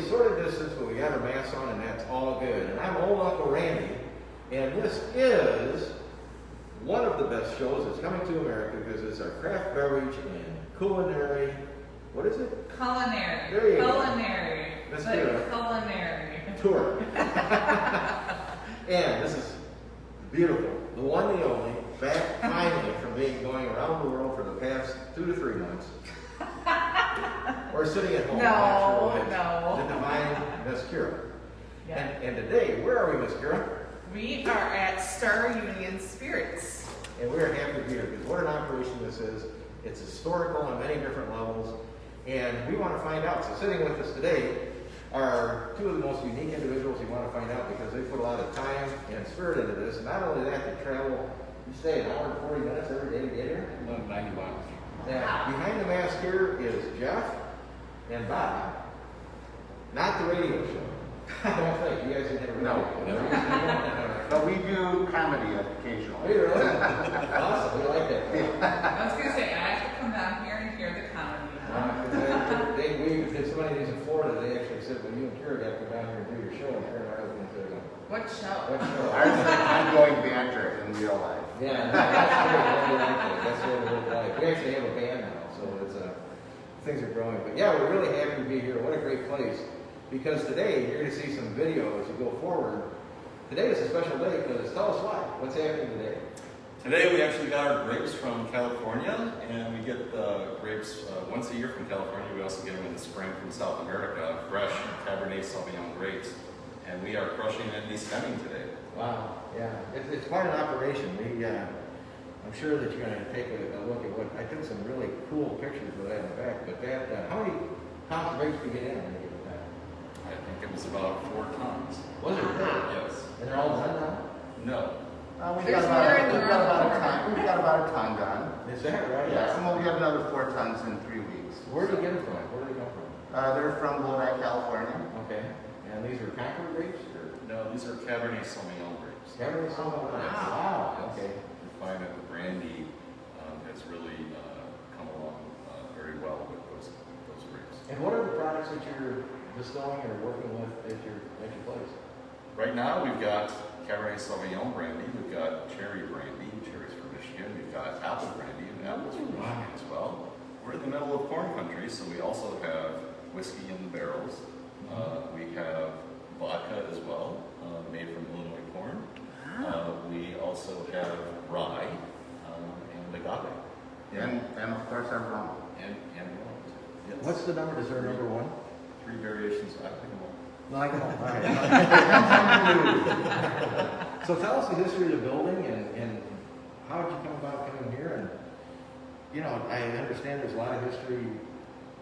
sort of distance, but we got our masks on, and that's all good. And I'm old Uncle Randy, and this is one of the best shows that's coming to America because it's our craft beverage and culinary. What is it? Culinary. There you go. Culinary. Let's Like do it. culinary. Tour. And this is beautiful. The one, the only, back finally from going around the world for the past 2 to 3 months. Or sitting at home. No. The divine Miss Kira. Yeah. And today, where are we, Miss Kira? We are at Star Union Spirits. And we're happy to be here because what an operation this is. It's historical on many different levels. And we want to find out. So sitting with us today are 2 of the most unique individuals you want to find out because they put a lot of time and spirit into this. And not only that, they travel, you stay an hour and 40 minutes every day to get here? 90 miles. Yeah. Behind the mask here is Jeff and Bob. Not the radio show. I don't think. You guys didn't have a radio show. No. But we do comedy occasionally. Oh, you really? Awesome. We like that. I was going to say, I have to come down here and hear the comedy. If somebody who's in Florida, they actually said, well, you and Kira got to come down here and do your show. And Kira and I was going to say, What show? what show? Ours is ongoing banter in real life. Yeah, that's great. I like that. That's what it looks like. We actually have a band now, so it's things are growing. But yeah, we're really happy to be here. What a great place. Because today, you're going to see some video as you go forward. Today is a special day because tell us why. What's happening today? Today we actually got our grapes from California, and we get the grapes once a year from California. We also get them in the spring from South America, fresh Cabernet Sauvignon grapes, and we are crushing and de-stemming today. Wow, yeah, it's quite an operation. I'm sure that you're going to take a look at what I took some really cool pictures of that in the back. But how many pounds of grapes do you get in when you get it back? I think it was about 4 tons. Was it really? Yes. And they're all done now? No. We've There's got more in the about a room. ton. We've got about a ton done. Is that right? Yes, and we have another 4 tons in 3 weeks. Where do you get them from? Where do they come from? They're from Lodi, California. Okay. And these are Concord grapes? Or No, these are Cabernet Sauvignon grapes. Cabernet Sauvignon? Wow. Wow. Okay. We find that the brandy has really come along very well with those grapes. And what are the products that you're distilling or working with at your place? Right now we've got Cabernet Sauvignon brandy, we've got cherry brandy, cherries from Michigan, we've got apple brandy, and apples from Michigan as well. We're in the middle of corn country, so we also have whiskey in the barrels. We have vodka as well, made from Illinois corn. We also have rye and agave. And of course our rum. And rum. Yes. What's the number? Is there a number 1? 3 variations, I think of all. No, I don't. All right. So tell us the history of the building and how did you come about coming here? And, I understand there's a lot of history.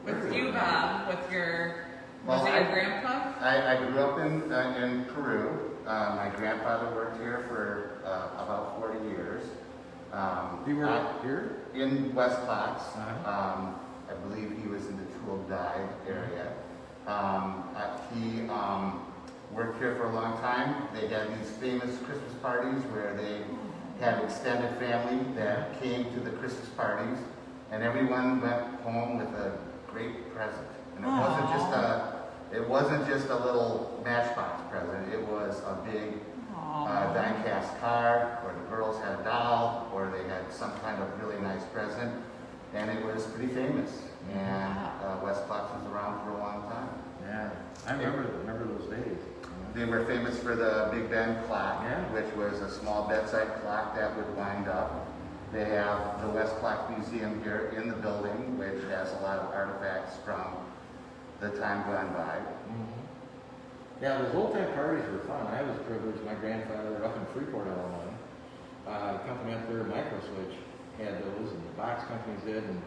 With you, Bob, with your, Well, was it your grandpa? I grew up in Peru. My grandfather worked here for about 40 years. You were here? In West Fox. Uh-huh. I believe he was in the tool dye area. He worked here for a long time. They had these famous Christmas parties where they had extended family that came to the Christmas parties, and everyone went home with a great present. And it wasn't just a little Matchbox present. It was a big die-cast car, or the girls had a doll, or they had some kind of really nice present, and it was pretty famous. And West Fox was around for a long time. Yeah, I remember those days. They were famous for the Big Ben clock, Yeah. which was a small bedside clock that would wind up. They have the West Clock Museum here in the building, which has a lot of artifacts from the time gone by. Mm-hmm. Yeah, those old-time parties were fun. I was privileged. My grandfather up in Freeport, Illinois, company up there, Microswitch, had those, and the box companies did, and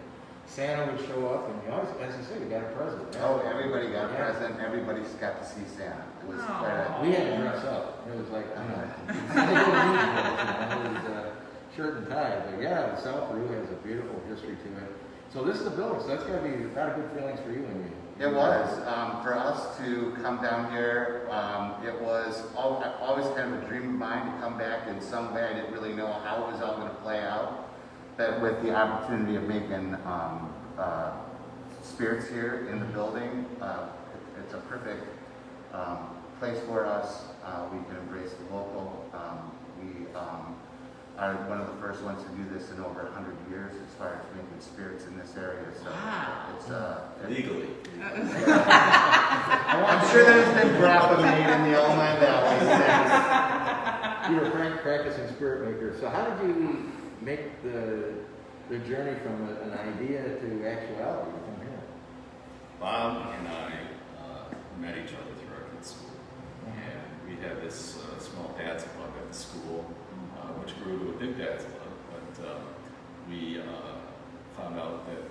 Santa would show up, and you always, as you said, you got a present. Right? Oh, everybody got a present. Everybody's got to see Santa. It was quite We had to dress up. It was like, it was shirt and tie. But yeah, South Peru has a beautiful history to it. So this is the building, so that's got to be a lot of good feelings for you and me. It was. For us to come down here, it was always kind of a dream of mine to come back in some way. I didn't really know how it was all going to play out. But with the opportunity of making spirits here in the building, it's a perfect place for us. We can embrace the local. We are one of the first ones to do this in over 100 years as far as making spirits in this area. So it's Legally. I'm sure there's been grappa made in the Illinois Valley since. You were practicing spirit maker. So how did you make the journey from an idea to actuality from here? Bob and I met each other through our kids' school. And we had this small dad's club at the school, which grew to a big dad's club. But we found out that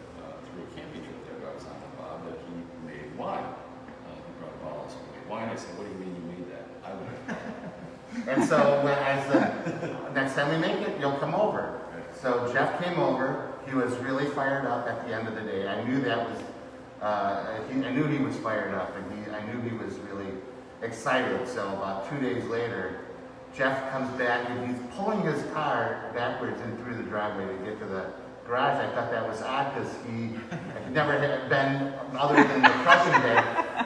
through a camping trip that I was on with Bob that he made wine. He brought bottles of wine. I said, "What do you mean you made that? I would have." And so when I said, next time we make it, you'll come over. So Jeff came over. He was really fired up at the end of the day. I knew that was, I knew he was fired up, and I knew he was really excited. So about 2 days later, Jeff comes back and he's pulling his car backwards and through the driveway to get to the garage. I thought that was odd because he never had been other than the crushing day.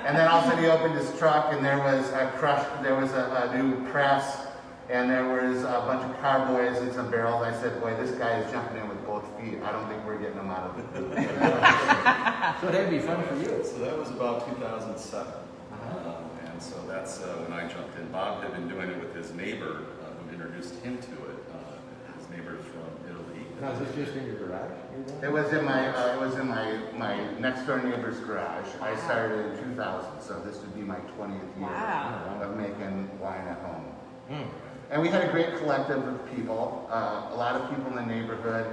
And then all of a sudden he opened his truck and there was a new press, and there was a bunch of carboys and some barrels. I said, boy, this guy is jumping in with both feet. I don't think we're getting him out of it. So that'd be fun for you. So that was about 2007. And so that's when I jumped in. Bob had been doing it with his neighbor who introduced him to it. His neighbor's from Italy. Now, is this just in your garage? It was in my next door neighbor's garage. I started in 2000, so this would be my 20th year of making wine at home. And we had a great collective of people. A lot of people in the neighborhood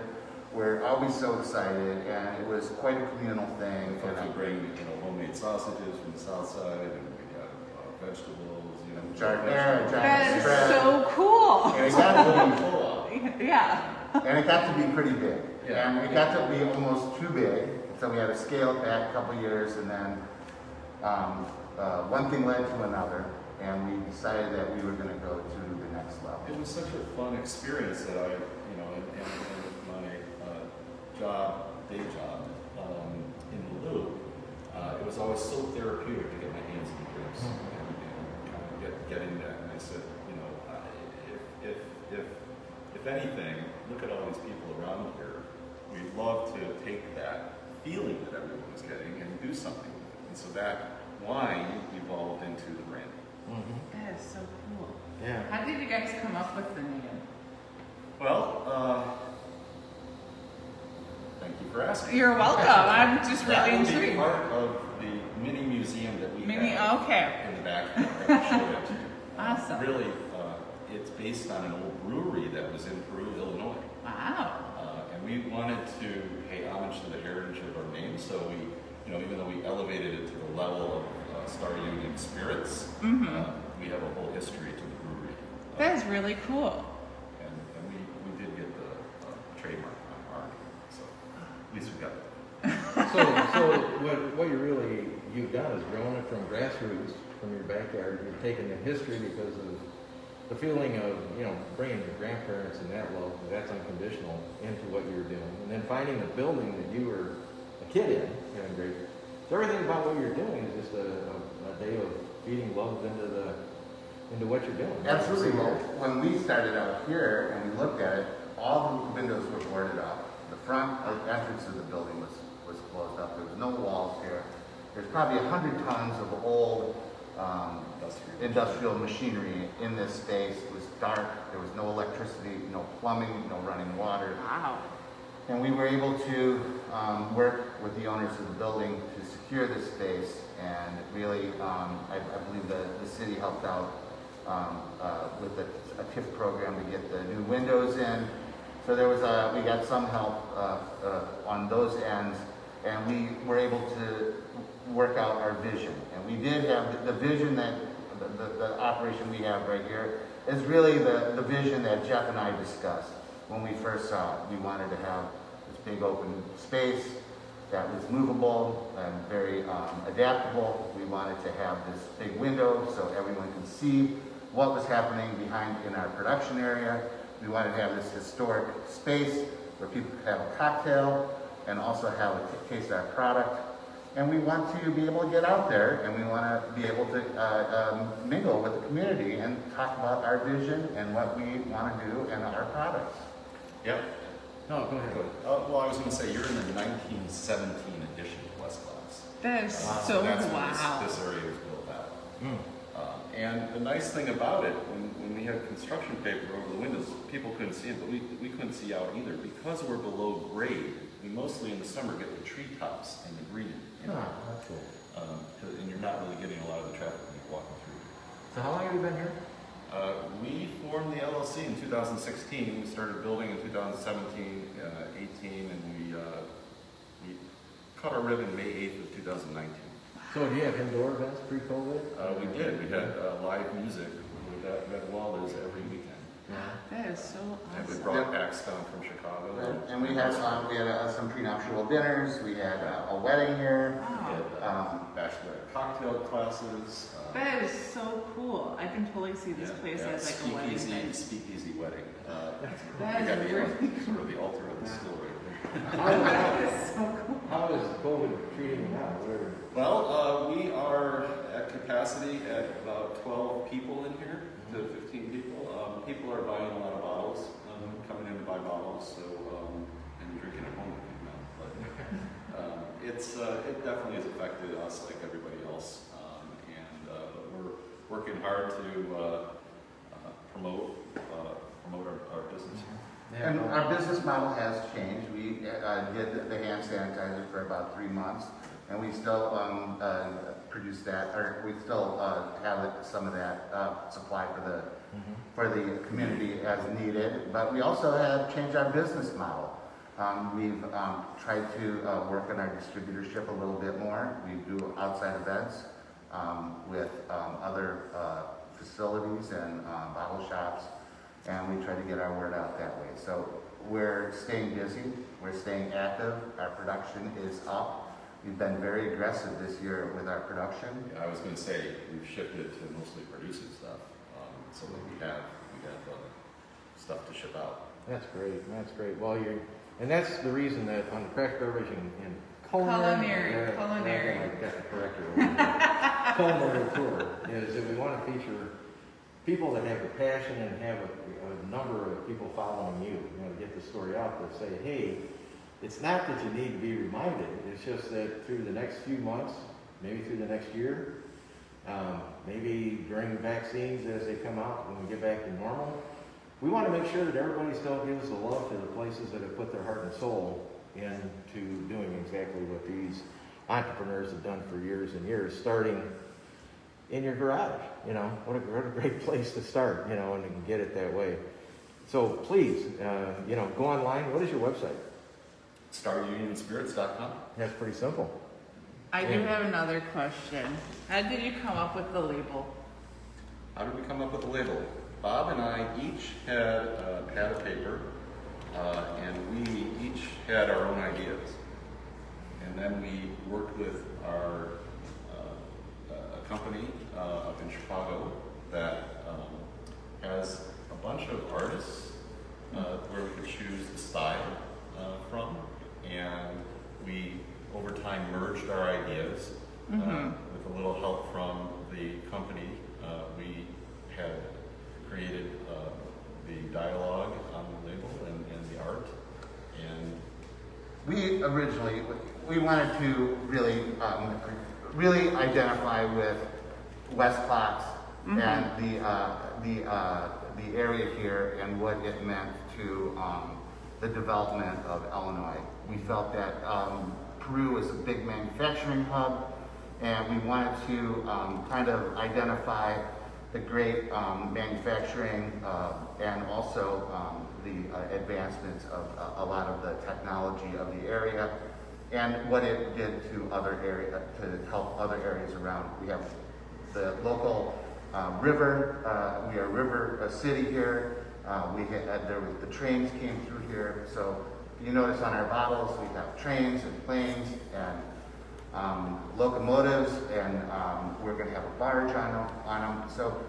were always so excited, and it was quite a communal thing. And I bring homemade sausages from the south side, and we got vegetables, Jardinera, That is spread. so cool. And it got to Yeah. and it got to be pretty big. Yeah. And it got to be almost too big. So we had to scale it back a couple years, and then one thing led to another, and we decided that we were going to go to the next level. It was such a fun experience that I, in my day job in the loop, it was always so therapeutic to get my hands in the grapes and kind of get in that. And I said, if anything, look at all these people around here. We'd love to take that feeling that everyone was getting and do something with it. And so that wine evolved into the brandy. That is so cool. Yeah. How did you guys come up with the name? Well, thank you for asking. You're welcome. I'm just really That will be intrigued. part of the mini museum that we have Okay. in the back. I can show it to you. Awesome. Really, it's based on an old brewery that was in Peru, Illinois. Wow. And we wanted to pay homage to the heritage of our name, so we, even though we elevated it to the level of Star Union Spirits, we have a whole history to the brewery. That is really cool. And we did get the trademark on our name, so at least we got it. So what you've done is grown it from grassroots, from your backyard. You've taken the history because of the feeling of, bringing your grandparents and that love, that's unconditional, into what you're doing. And then finding the building that you were a kid in, great. So everything about what you're doing is just a day of feeding love into what you're doing. Absolutely. Well, when we started out here and we looked at it, all the windows were boarded up. The front entrance of the building was closed up. There was no walls here. There's probably 100 tons of old industrial machinery in this space. It was dark. There was no electricity, no plumbing, no running water. Wow. And we were able to work with the owners of the building to secure this space. And really, I believe that the city helped out with a TIF program to get the new windows in. So there was we got some help on those ends, and we were able to work out our vision. And we did have the vision that the operation we have right here is really the vision that Jeff and I discussed when we first saw it. We wanted to have this big open space that was movable and very adaptable. We wanted to have this big window so everyone could see what was happening behind in our production area. We wanted to have this historic space where people could have a cocktail and also have a taste of our product. And we want to be able to get out there, and we want to be able to mingle with the community and talk about our vision and what we want to do and our products. Yep. No, go ahead. Well, I was going to say, you're in the 1917 edition of West Class. That is Wow. so That's when wow. this area was built out. Mm. And the nice thing about it, when we had construction paper over the windows, people couldn't see it, but we couldn't see out either. Because we're below grade, we mostly in the summer get the treetops and the green. Ah, that's cool. And you're not really getting a lot of the traffic when you're walking through. So how long have you been here? We formed the LLC in 2016. We started building in 2017, 18, and we cut our ribbon May 8th of 2019. So do you have indoor events pre-COVID? We did. We had live music that well as every weekend. Yeah. That is so And we awesome. brought acts down from Chicago. And we had some prenuptial dinners. We had a wedding here. Wow. Bachelorette cocktail classes. That is so cool. I can totally see this place as like a wedding thing. Speakeasy wedding. That We got is the really sort of the altar of the distillery. That is so cool. How is COVID treating you now? Well, we are at capacity at about 12 people in here to 15 people. People are buying a lot of bottles, coming in to buy bottles, so and drinking at home with me now. But it definitely has affected us like everybody else, and we're working hard to promote our business. And our business model has changed. We did the hand sanitizer for about 3 months, and we still produce that, or we still have some of that supply for the community as needed. But we also have changed our business model. We've tried to work on our distributorship a little bit more. We do outside events with other facilities and bottle shops, and we try to get our word out that way. So we're staying busy, we're staying active, our production is up. We've been very aggressive this year with our production. I was going to say we've shifted to mostly producing stuff, so that we have stuff to ship out. That's great. That's great. Well, and that's the reason that on the craft beverage and culinary culinary tour is that we want to feature people that have the passion and have a number of people following you. You know, to get the story out that say, hey, it's not that you need to be reminded. It's just that through the next few months, maybe through the next year, maybe during the vaccines as they come out when we get back to normal, we want to make sure that everybody still gives the love to the places that have put their heart and soul into doing exactly what these entrepreneurs have done for years and years, starting in your garage. You know, what a great place to start, you know, and to get it that way. So please, go online. What is your website? StarUnionSpirits.com. That's pretty simple. I do have another question. How did you come up with the label? How did we come up with the label? Bob and I each had a pad of paper, and we each had our own ideas. And then we worked with our a company up in Chicago that has a bunch of artists where we could choose the style from, and we over time merged our ideas with a little help from the company. We had created the dialogue on the label and the art, and We originally, we wanted to really identify with West Fox and the area here and what it meant to the development of Illinois. We felt that Peru is a big manufacturing hub, and we wanted to kind of identify the great manufacturing and also the advancements of a lot of the technology of the area and what it did to other areas, to help other areas around. We have the local river, we are a river city here. The trains came through here, so you notice on our bottles we have trains and planes and locomotives, and we're going to have a barge on them. So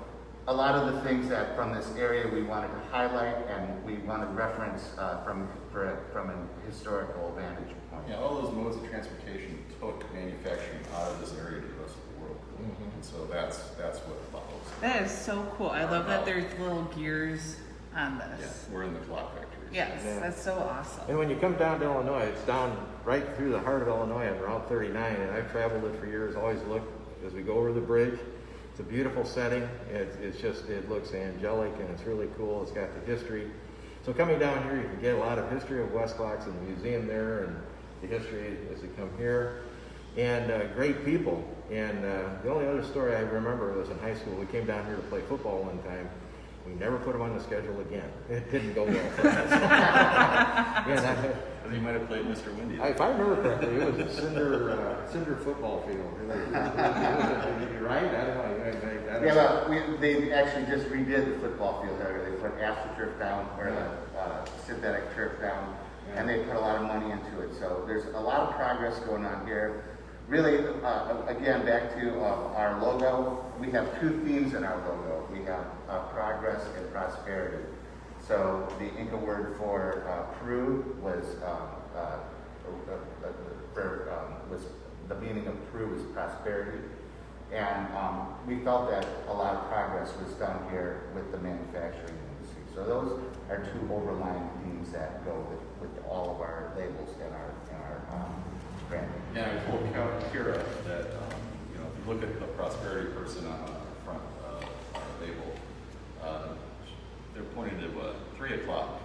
a lot of the things that from this area we wanted to highlight and we want to reference from a historical vantage point. all those modes of transportation took manufacturing out of this area to the rest of the world. Mhm. And so that's what it follows. That is so cool. I love that there's little gears on Yeah, this. we're in the clock factory. Yes, Yeah. that's so awesome. And when you come down to Illinois, it's down right through the heart of Illinois on Route 39, and I've traveled it for years, always look as we go over the bridge. It's a beautiful setting. It looks angelic, and it's really cool. It's got the history. So coming down here, you can get a lot of history of West Clocks and the museum there, and the history as you come here, and great people. And the only other story I remember was in high school. We came down here to play football one time. We never put them on the schedule again. It didn't go well for us. And you might have played Mr. Windy. If I remember correctly, it was a cinder football field. Right? I don't know. Yeah, but they actually just redid the football field area. They put AstroTurf down, or synthetic turf down, and they put a lot of money into it. So there's a lot of progress going on here. Really, again, back to our logo, we have two themes in our logo. We have progress and prosperity. So the Inca word for Peru was the meaning of Peru is prosperity. And we felt that a lot of progress was done here with the manufacturing industry. So those are two overlying themes that go with all of our labels and our branding. Yeah, I told Kira that, if you look at the prosperity person on the front label, they're pointing to 3 o'clock,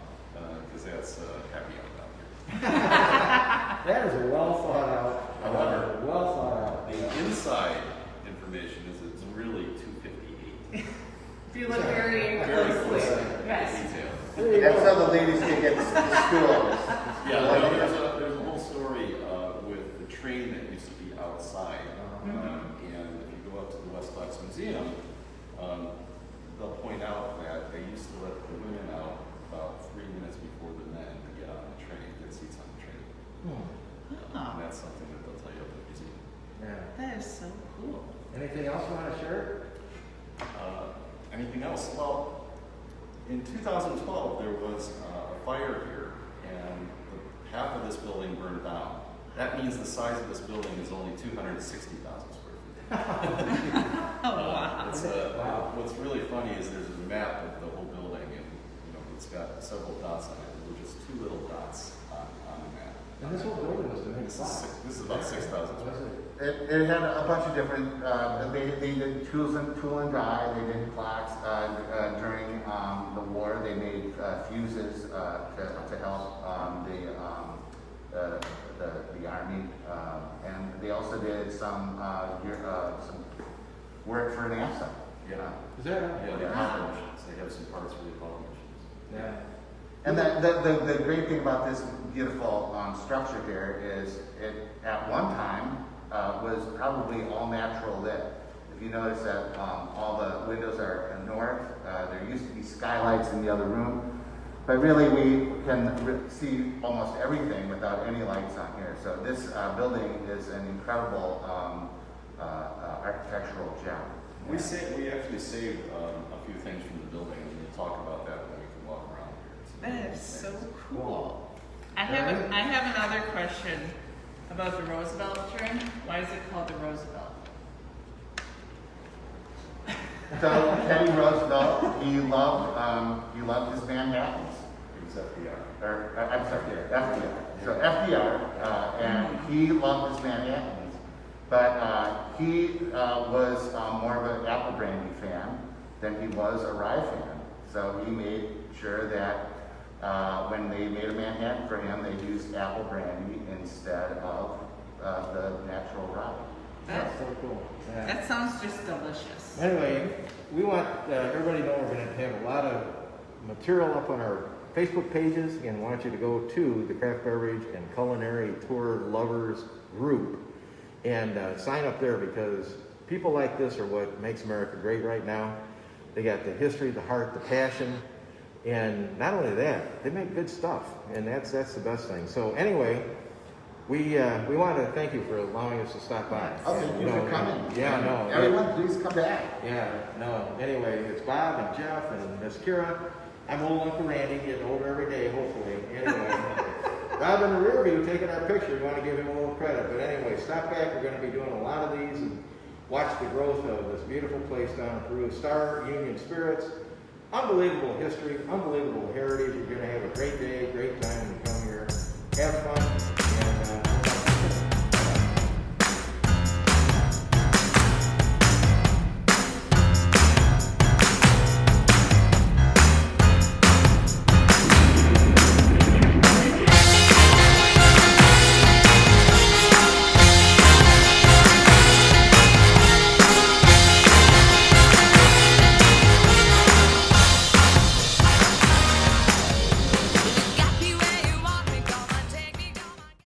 because that's happy hour down here. That is a well thought out. However, well thought out. The inside information is it's really 2:58. If you look very closely. Yes. Detail. That's how the ladies can get to school. Yeah, there's a whole story with the train that used to be outside. And if you go up to the West Clocks Museum, they'll point out that they used to let the women out about 3 minutes before the men to get on the train, get seats on the train. And that's something that they'll tell you at the museum. Yeah. That is so cool. Anything else you want to share? Anything else? Well, in 2012, there was a fire here, and half of this building burned down. That means the size of this building is only 260,000 square feet. Wow. What's really funny is there's a map of the whole building, and it's got several dots on it. There were just 2 little dots on the map. And this whole building was the big This is about 6,000 square feet. It had a bunch of different, they did tool and die, they did clocks. During the war, they made fuses to help the army. And they also did some work for NASA. Yeah. Is that right? Yeah, the power machines. They have some parts for the power machines. Yeah. And the great thing about this beautiful structure here is it, at one time, was probably all natural lit. If you notice that all the windows are north, there used to be skylights in the other room, but really we can see almost everything without any lights on here. So this building is an incredible architectural gem. We actually saved a few things from the building, and we'll talk about that when we can walk around here. That is so cool. I have another question about the Roosevelt trim. Why is it called the Roosevelt? So Teddy Roosevelt, he loved his Manhattans. It was FDR. I'm sorry, FDR. So FDR, and he loved his Manhattans, but he was more of an apple brandy fan than he was a rye fan. So he made sure that when they made a Manhattan for him, they used apple brandy instead of the natural rye. That's so cool. Yeah. That sounds just delicious. Anyway, we want everybody to know we're going to have a lot of material up on our Facebook pages, and want you to go to the Craft Beverage and Culinary Tour Lovers group and sign up there, because people like this are what makes America great right now. They got the history, the heart, the passion, and not only that, they make good stuff, and that's the best thing. So anyway, we want to thank you for allowing us to stop by. Oh, thank you for coming. Yeah, no. Everyone, please come back. Yeah, no. Anyway, it's Bob and Jeff and Miss Kira. I'm old Uncle Randy, getting older every day, hopefully. Anyway, Rob in the rear view taking our picture, we want to give him a little credit. But anyway, stop back. We're going to be doing a lot of these and watch the growth of this beautiful place down in Peru. Star Union Spirits. Unbelievable history, unbelievable heritage. You're going to have a great day, great time when you come here. Have fun.